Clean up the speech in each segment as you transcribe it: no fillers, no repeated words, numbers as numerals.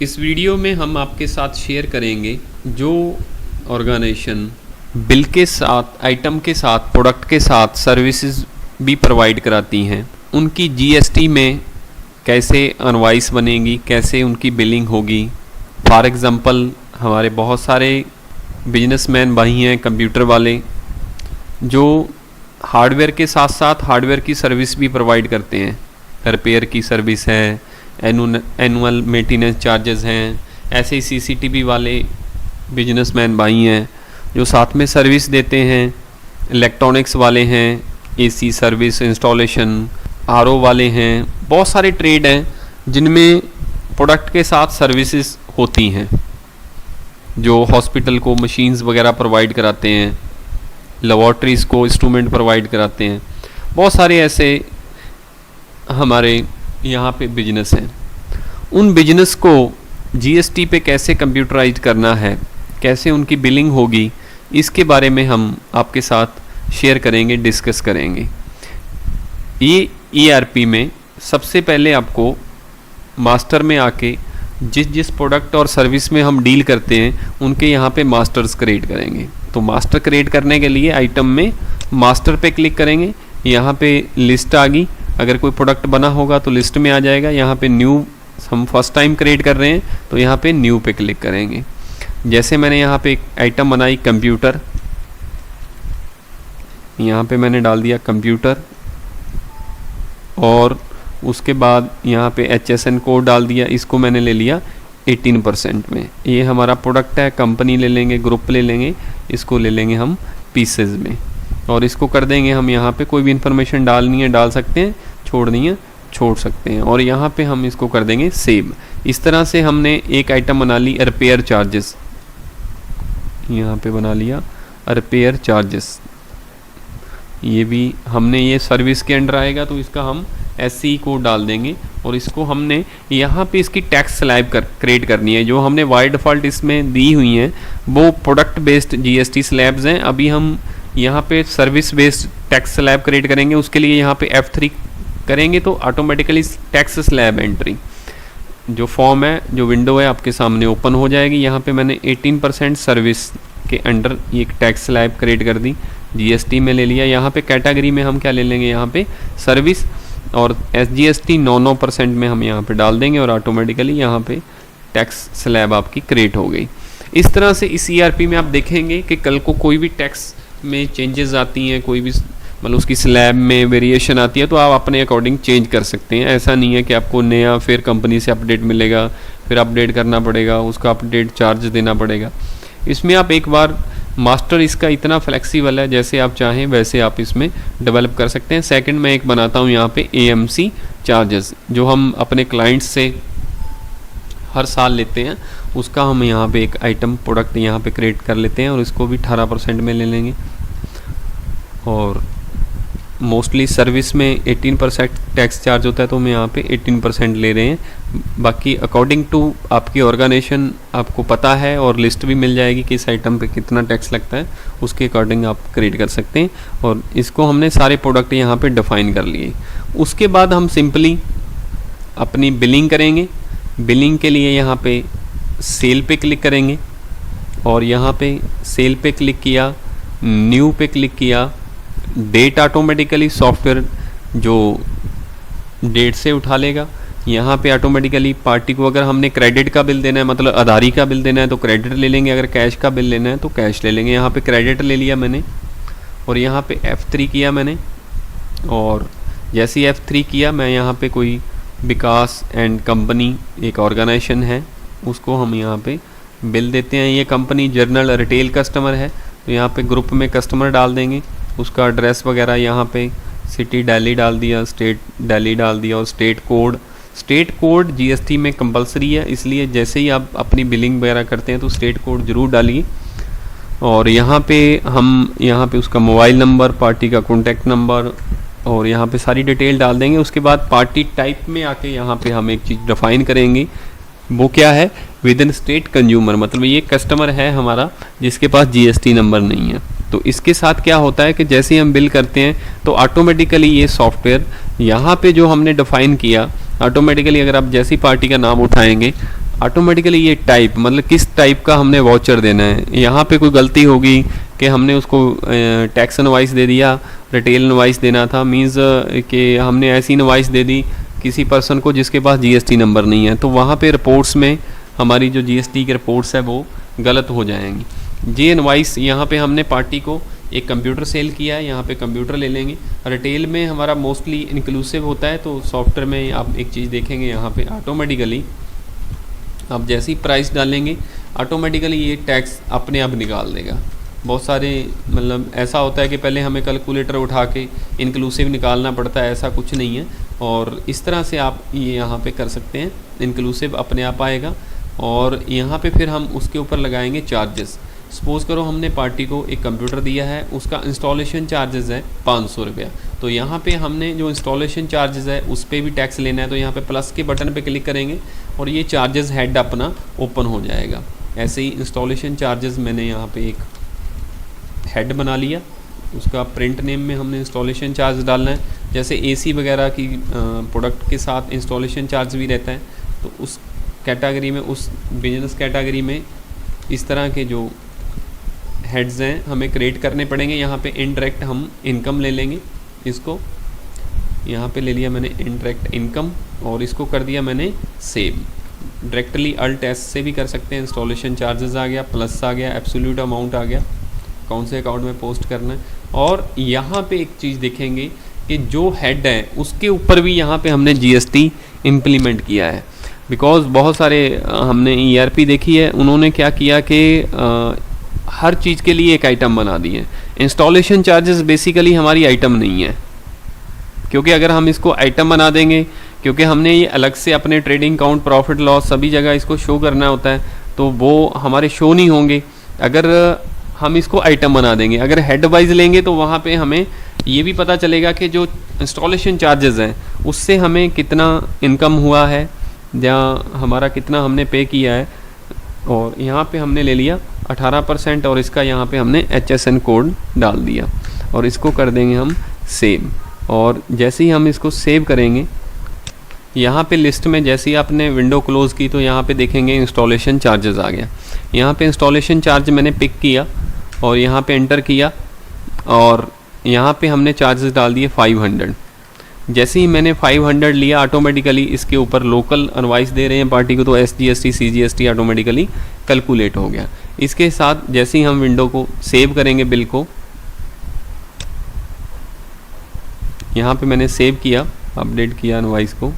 इस वीडियो में हम आपके साथ शेयर करेंगे जो ऑर्गेनाइजेशन बिल के साथ, आइटम के साथ, प्रोडक्ट के साथ सर्विसेज भी प्रोवाइड कराती हैं, उनकी जीएसटी में कैसे इनवॉइस बनेगी, कैसे उनकी बिलिंग होगी। फॉर एग्ज़ाम्पल हमारे बहुत सारे बिजनेसमैन भाई हैं, कंप्यूटर वाले, जो हार्डवेयर के साथ साथ हार्डवेयर की सर्विस भी प्रोवाइड करते हैं। रिपेयर की सर्विस है, एनुअल मेंटेनेंस चार्जेस हैं। ऐसे ही सीसीटीवी वाले बिजनेसमैन भाई हैं जो साथ में सर्विस देते हैं। इलेक्ट्रॉनिक्स वाले हैं, एसी सर्विस इंस्टॉलेशन, आरओ वाले हैं। बहुत सारे ट्रेड हैं जिनमें प्रोडक्ट के साथ सर्विसेज होती हैं, जो हॉस्पिटल को मशीन्स वगैरह प्रोवाइड कराते हैं, लेबॉर्ट्रीज़ को इंस्ट्रूमेंट प्रोवाइड कराते हैं। बहुत सारे ऐसे हमारे यहाँ पे बिजनेस हैं। उन बिजनेस को जीएसटी पे कैसे कंप्यूटराइज करना है, कैसे उनकी बिलिंग होगी, इसके बारे में हम आपके साथ शेयर करेंगे, डिस्कस करेंगे। ये ईआरपी में सबसे पहले आपको मास्टर में आके जिस प्रोडक्ट और सर्विस में हम डील करते हैं उनके यहाँ पे मास्टर्स क्रिएट करेंगे। तो मास्टर क्रिएट करने के लिए आइटम में मास्टर पे क्लिक करेंगे। यहाँ पे लिस्ट आ गई, अगर कोई प्रोडक्ट बना होगा तो लिस्ट में आ जाएगा। यहाँ पे न्यू, हम फर्स्ट टाइम क्रिएट कर रहे हैं तो यहाँ पे न्यू पे क्लिक करेंगे। जैसे मैंने यहाँ पे एक आइटम बनाई कंप्यूटर, यहाँ पे मैंने डाल दिया कंप्यूटर और उसके बाद यहाँ पे HSN कोड डाल दिया। इसको मैंने ले लिया 18% में। ये हमारा प्रोडक्ट है, कंपनी ले लेंगे, ग्रुप ले लेंगे, इसको ले लेंगे हम पीसेज में और इसको कर देंगे हम यहाँ पे। कोई भी इंफॉर्मेशन डालनी है डाल सकते हैं, छोड़नी है छोड़ सकते हैं और यहाँ पे हम इसको कर देंगे सेव। इस तरह से हमने एक आइटम बना ली रिपेयर चार्जेस, यहाँ पे बना लिया रिपेयर चार्जेस। ये भी हमने, ये सर्विस के अंडर आएगा तो इसका हम SC कोड डाल देंगे और इसको हमने यहाँ पे इसकी टैक्स स्लैब क्रिएट करनी है। जो हमने बाय डिफ़ॉल्ट इसमें दी हुई हैं वो प्रोडक्ट बेस्ड जीएसटी स्लैब्स हैं। अभी हम यहाँ पे service based tax slab create करेंगे। उसके लिए यहाँ पे F3 करेंगे तो ऑटोमेटिकली टैक्स स्लैब एंट्री जो फॉर्म है, जो विंडो है आपके सामने ओपन हो जाएगी। यहाँ पे मैंने 18% सर्विस के अंडर ये टैक्स स्लैब क्रिएट कर दी, जीएसटी में ले लिया। यहाँ पे कैटेगरी में हम क्या ले लेंगे, यहाँ पे सर्विस और SGST 9% में हम यहाँ पे डाल देंगे और ऑटोमेटिकली यहाँ पे टैक्स स्लैब आपकी क्रिएट हो गई। इस तरह से इस ERP में आप देखेंगे कि कल को कोई भी टैक्स में चेंजेस आती हैं, कोई भी मतलब उसकी स्लैब में वेरिएशन आती है तो आप अपने अकॉर्डिंग चेंज कर सकते हैं। ऐसा नहीं है कि आपको नया फिर कंपनी से अपडेट मिलेगा, फिर अपडेट करना पड़ेगा, उसका अपडेट चार्ज देना पड़ेगा। इसमें आप एक बार मास्टर, इसका इतना फ्लेक्सिबल है, जैसे आप चाहें वैसे आप इसमें डेवलप कर सकते हैं। सेकंड मैं एक बनाता हूँ यहाँ पे AMC चार्जेस, जो हम अपने क्लाइंट्स से हर साल लेते हैं, उसका हम यहाँ पे एक आइटम प्रोडक्ट यहाँ पे क्रिएट कर लेते हैं और इसको भी 18% में ले लेंगे। और मोस्टली सर्विस में 18% टैक्स चार्ज होता है तो हम यहाँ पे 18% ले रहे हैं। बाकी अकॉर्डिंग टू आपकी ऑर्गेनाइजेशन आपको पता है और लिस्ट भी मिल जाएगी कि इस आइटम पे कितना टैक्स लगता है, उसके अकॉर्डिंग आप क्रिएट कर सकते हैं। और इसको हमने सारे प्रोडक्ट यहाँ पे डिफाइन कर लिए। उसके बाद हम सिंपली अपनी बिलिंग करेंगे। बिलिंग के लिए यहाँ पे सेल पे क्लिक करेंगे और यहाँ पे सेल पे क्लिक किया, न्यू पे क्लिक किया। डेट ऑटोमेटिकली सॉफ्टवेयर जो डेट से उठा लेगा। यहाँ पे ऑटोमेटिकली पार्टी को अगर हमने क्रेडिट का बिल देना है, मतलब आधारी का बिल देना है तो क्रेडिट ले लेंगे, अगर कैश का बिल लेना है तो कैश ले लेंगे। यहाँ पे क्रेडिट ले लिया मैंने और यहाँ पे F3 किया मैंने और जैसे ही F3 किया मैं यहाँ पे कोई विकास एंड कंपनी एक ऑर्गेनाइजेशन है उसको हम यहाँ पे बिल देते हैं। ये कंपनी जनरल रिटेल कस्टमर है तो यहाँ पे ग्रुप में कस्टमर डाल देंगे, उसका एड्रेस वगैरह यहाँ पे सिटी दिल्ली डाल दिया, स्टेट दिल्ली डाल दिया और स्टेट कोड जीएसटी में कंपलसरी है, इसलिए जैसे ही आप अपनी बिलिंग वगैरह करते हैं तो स्टेट कोड ज़रूर डालिए। और यहाँ पे उसका मोबाइल नंबर, पार्टी का कॉन्टैक्ट नंबर और यहाँ पे सारी डिटेल डाल देंगे। उसके बाद पार्टी टाइप में आके यहाँ पे हम एक चीज़ डिफाइन करेंगे, वो क्या है, विद इन स्टेट कंज्यूमर, मतलब ये कस्टमर है हमारा जिसके पास जीएसटी नंबर नहीं है। तो इसके साथ क्या होता है कि जैसे ही हम बिल करते हैं तो ऑटोमेटिकली ये सॉफ्टवेयर यहाँ पे जो हमने डिफाइन किया, ऑटोमेटिकली अगर आप जैसी पार्टी का नाम उठाएंगे ऑटोमेटिकली ये टाइप मतलब किस टाइप का हमने वाउचर देना है। यहाँ पे कोई गलती होगी कि हमने उसको टैक्स इनवॉइस दे दिया, रिटेल इनवॉइस देना था, मींस कि हमने ऐसी इनवॉइस दे दी किसी पर्सन को जिसके पास जीएसटी नंबर नहीं है, तो वहाँ पे रिपोर्ट्स में हमारी जो जीएसटी की रिपोर्ट्स है वो गलत हो जाएंगी। ये इनवॉइस यहाँ पे हमने पार्टी को एक कंप्यूटर सेल किया है, यहाँ पे कंप्यूटर ले लेंगे। रिटेल में हमारा मोस्टली इंक्लूसिव होता है, तो सॉफ्टवेयर में आप एक चीज़ देखेंगे यहाँ पे ऑटोमेटिकली आप जैसे ही प्राइस डालेंगे ऑटोमेटिकली ये टैक्स अपने आप निकाल देगा। बहुत सारे मतलब ऐसा होता है कि पहले हमें कैलकुलेटर उठा के इंक्लूसिव निकालना पड़ता है, ऐसा कुछ नहीं है। और इस तरह से आप ये यहाँ पे कर सकते हैं, इंक्लूसिव अपने आप आएगा। और यहाँ पे फिर हम उसके ऊपर लगाएंगे चार्जेस। सपोज़ करो हमने पार्टी को एक कंप्यूटर दिया है, उसका इंस्टॉलेशन चार्जेस है 500 रुपया, तो यहाँ पे हमने जो इंस्टॉलेशन चार्जेस है उस पर भी टैक्स लेना है, तो यहाँ पे प्लस के बटन पे क्लिक करेंगे और ये चार्जेस हेड अपना ओपन हो जाएगा। ऐसे ही इंस्टॉलेशन चार्जेस मैंने यहाँ पे एक हेड बना लिया, उसका प्रिंट नेम में हमने इंस्टॉलेशन चार्ज डालना है। जैसे एसी वगैरह की प्रोडक्ट के साथ इंस्टॉलेशन चार्ज भी रहता है, तो उस कैटेगरी में, उस बिजनेस कैटेगरी में इस तरह के जो हेड्स हैं हमें क्रिएट करने पड़ेंगे। यहाँ पे इनडायरेक्ट हम इनकम ले लेंगे, इसको यहाँ पे ले लिया मैंने इनडायरेक्ट इनकम और इसको कर दिया मैंने सेव। डायरेक्टली अल्ट एस से भी कर सकते हैं। इंस्टॉलेशन चार्जेस आ गया, प्लस आ गया, एब्सोल्यूट अमाउंट आ गया, कौन से अकाउंट में पोस्ट करना है। और यहाँ पे एक चीज़ देखेंगे कि जो हेड है उसके ऊपर भी यहाँ पे हमने जीएसटी इम्प्लीमेंट किया है। बिकॉज बहुत सारे हमने ईआरपी देखी है, उन्होंने क्या किया कि हर चीज़ के लिए एक आइटम बना दी है। इंस्टॉलेशन चार्जेस बेसिकली हमारी आइटम नहीं है, क्योंकि अगर हम इसको आइटम बना देंगे, क्योंकि हमने ये अलग से अपने ट्रेडिंग अकाउंट, प्रॉफिट लॉस सभी जगह इसको शो करना होता है, तो वो हमारे शो नहीं होंगे अगर हम इसको आइटम बना देंगे। अगर हेड वाइज लेंगे तो वहाँ पे हमें ये भी पता चलेगा कि जो इंस्टॉलेशन चार्जेस हैं उससे हमें कितना इनकम हुआ है या हमारा कितना हमने पे किया है। और यहाँ पे हमने ले लिया 18% और इसका यहाँ पे हमने HSN कोड डाल दिया और इसको कर देंगे हम सेव। और जैसे ही हम इसको सेव करेंगे, यहाँ पे लिस्ट में जैसे ही आपने विंडो क्लोज़ की तो यहाँ पे देखेंगे इंस्टॉलेशन चार्जेस आ गया। यहाँ पे इंस्टॉलेशन चार्ज मैंने पिक किया और यहाँ पे एंटर किया और यहाँ पे हमने चार्जेस डाल दिए 500। जैसे ही मैंने 500 लिया, ऑटोमेटिकली इसके ऊपर लोकल इनवॉइस दे रहे हैं पार्टी को, तो SGST CGST ऑटोमेटिकली कैलकुलेट हो गया। इसके साथ जैसे ही हम विंडो को सेव करेंगे, बिल को यहाँ पे मैंने सेव किया, अपडेट किया इनवॉइस को,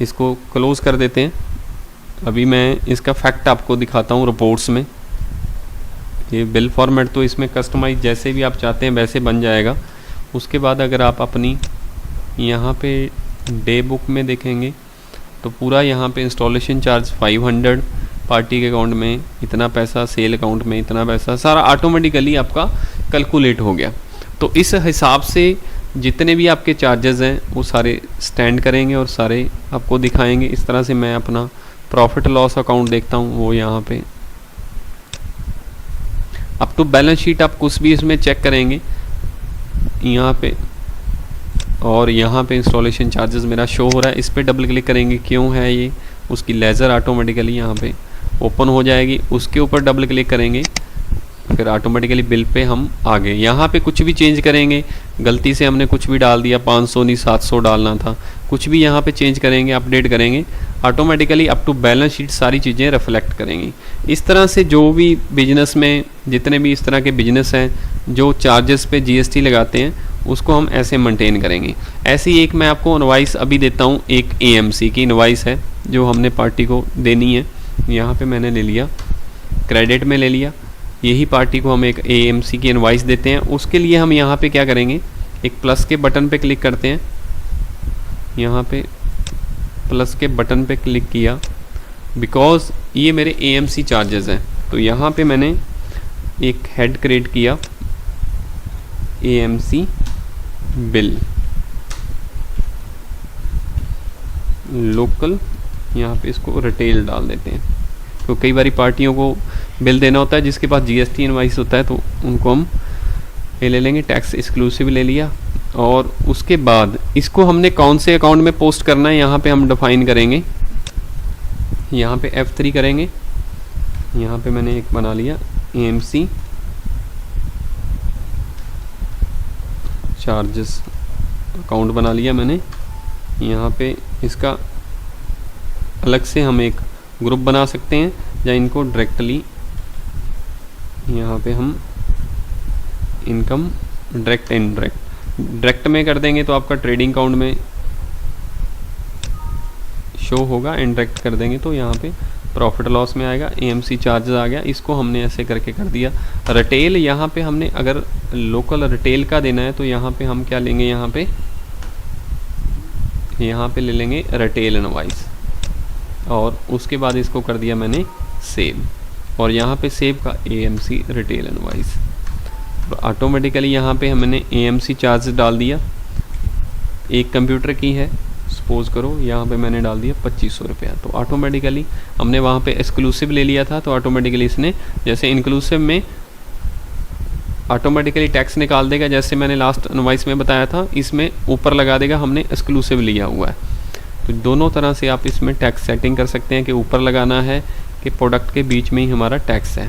इसको क्लोज़ कर देते हैं। अभी मैं इसका फैक्ट आपको दिखाता हूँ रिपोर्ट्स में। ये बिल फॉर्मेट तो इसमें कस्टमाइज जैसे भी आप चाहते हैं वैसे बन जाएगा। उसके बाद अगर आप अपनी यहाँ पे डे बुक में देखेंगे तो पूरा यहाँ पे इंस्टॉलेशन चार्ज 500, पार्टी के अकाउंट में इतना पैसा, सेल अकाउंट में इतना पैसा, सारा ऑटोमेटिकली आपका कैलकुलेट हो गया। तो इस हिसाब से जितने भी आपके चार्जेस हैं वो सारे स्टैंड करेंगे और सारे आपको दिखाएंगे। इस तरह से मैं अपना प्रॉफिट लॉस अकाउंट देखता हूँ, वो यहाँ पे अब तो बैलेंस शीट आप कुछ भी इसमें चेक करेंगे यहाँ पे, और यहाँ पे इंस्टॉलेशन चार्जेस मेरा शो हो रहा है। इस पर डबल क्लिक करेंगे, क्यों है ये, उसकी लेज़र ऑटोमेटिकली यहाँ पे ओपन हो जाएगी। उसके ऊपर डबल क्लिक करेंगे, फिर ऑटोमेटिकली बिल पे हम आ गए। यहाँ पे कुछ भी चेंज करेंगे, गलती से हमने कुछ भी डाल दिया, 500 नहीं 700 डालना था, कुछ भी यहाँ पे चेंज करेंगे, अपडेट करेंगे, automatically up to balance sheet सारी चीज़ें रिफ्लेक्ट करेंगी। इस तरह से जो भी बिजनेस में, जितने भी इस तरह के बिजनेस हैं जो चार्जेस पे GST लगाते हैं, उसको हम ऐसे मेंटेन करेंगे। ऐसी एक मैं आपको इनवॉइस अभी देता हूँ, एक AMC की इनवॉइस है जो हमने पार्टी को देनी है। यहाँ पे मैंने ले लिया, क्रेडिट में ले लिया, यही पार्टी को हम एक AMC की इनवॉइस देते हैं। उसके लिए हम यहाँ पे क्या करेंगे, एक प्लस के बटन पे क्लिक करते हैं। यहाँ पे प्लस के बटन पे क्लिक किया, बिकॉज ये मेरे AMC चार्जेस हैं, तो यहाँ पे मैंने एक हेड क्रिएट किया, AMC बिल लोकल, यहाँ पे इसको रिटेल डाल देते हैं। तो कई बारी पार्टियों को बिल देना होता है जिसके पास GST इनवॉइस होता है, तो उनको हम ये ले लेंगे, टैक्स एक्सक्लूसिव ले लिया। और उसके बाद इसको हमने कौन से अकाउंट में पोस्ट करना है यहाँ पे हम डिफाइन करेंगे। यहाँ पे F3 करेंगे। यहाँ पे मैंने एक बना लिया AMC चार्जेस अकाउंट बना लिया मैंने। यहाँ पे इसका अलग से हम एक ग्रुप बना सकते हैं या इनको डायरेक्टली यहाँ पे हम इनकम डायरेक्ट डायरेक्ट में कर देंगे तो आपका ट्रेडिंग अकाउंट में शो होगा, इनडायरेक्ट कर देंगे तो यहाँ पे प्रॉफिट लॉस में आएगा। AMC चार्जेस आ गया, इसको हमने ऐसे करके कर दिया। रिटेल यहाँ पे हमने अगर लोकल रिटेल का देना है तो यहाँ पे हम क्या लेंगे, यहाँ पे ले लेंगे रिटेल इनवॉइस और उसके बाद इसको कर दिया मैंने सेव और यहाँ पे सेव का AMC रिटेल इनवॉइस। ऑटोमेटिकली यहाँ पे हमने AMC चार्जेस डाल दिया। एक कंप्यूटर की है, सपोज करो यहाँ पे मैंने डाल दिया 2500 रुपया, तो ऑटोमेटिकली हमने वहाँ पे एक्सक्लूसिव ले लिया था तो ऑटोमेटिकली इसने जैसे इंक्लूसिव में ऑटोमेटिकली टैक्स निकाल देगा, जैसे मैंने लास्ट इनवॉइस में बताया था, इसमें ऊपर लगा देगा हमने एक्सक्लूसिव लिया हुआ है। तो दोनों तरह से आप इसमें टैक्स सेटिंग कर सकते हैं कि ऊपर लगाना है कि प्रोडक्ट के बीच में ही हमारा टैक्स है।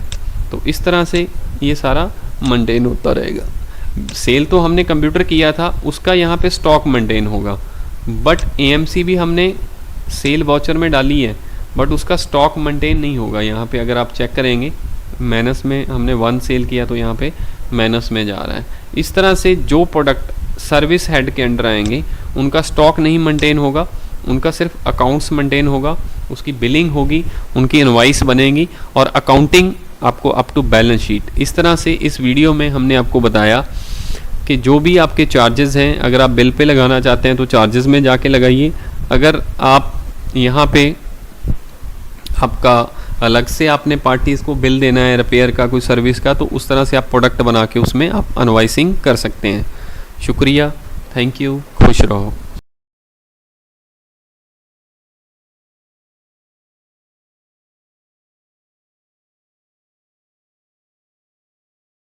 तो इस तरह से ये सारा मेंटेन होता रहेगा। सेल तो हमने कंप्यूटर किया था, उसका यहाँ पे स्टॉक मेंटेन होगा, बट AMC भी हमने सेल वाउचर में डाली है बट उसका स्टॉक मेंटेन नहीं होगा। यहाँ पे अगर आप चेक करेंगे माइनस में हमने 1 सेल किया तो यहाँ पे माइनस में जा रहा है। इस तरह से जो प्रोडक्ट सर्विस हेड के अंडर आएंगे उनका स्टॉक नहीं मेंटेन होगा, उनका सिर्फ अकाउंट्स मेंटेन होगा, उसकी बिलिंग होगी, उनकी इनवॉइस बनेगी और अकाउंटिंग आपको अप टू बैलेंस शीट। इस तरह से इस वीडियो में हमने आपको बताया कि जो भी आपके चार्जेस हैं, अगर आप बिल पे लगाना चाहते हैं तो चार्जेस में जाके लगाइए। अगर आप यहाँ पे आपका अलग से आपने पार्टीज़ को बिल देना है रिपेयर का, कोई सर्विस का, तो उस तरह से आप प्रोडक्ट बना के उसमें आप इनवॉइसिंग कर सकते हैं। शुक्रिया, थैंक यू, खुश रहो।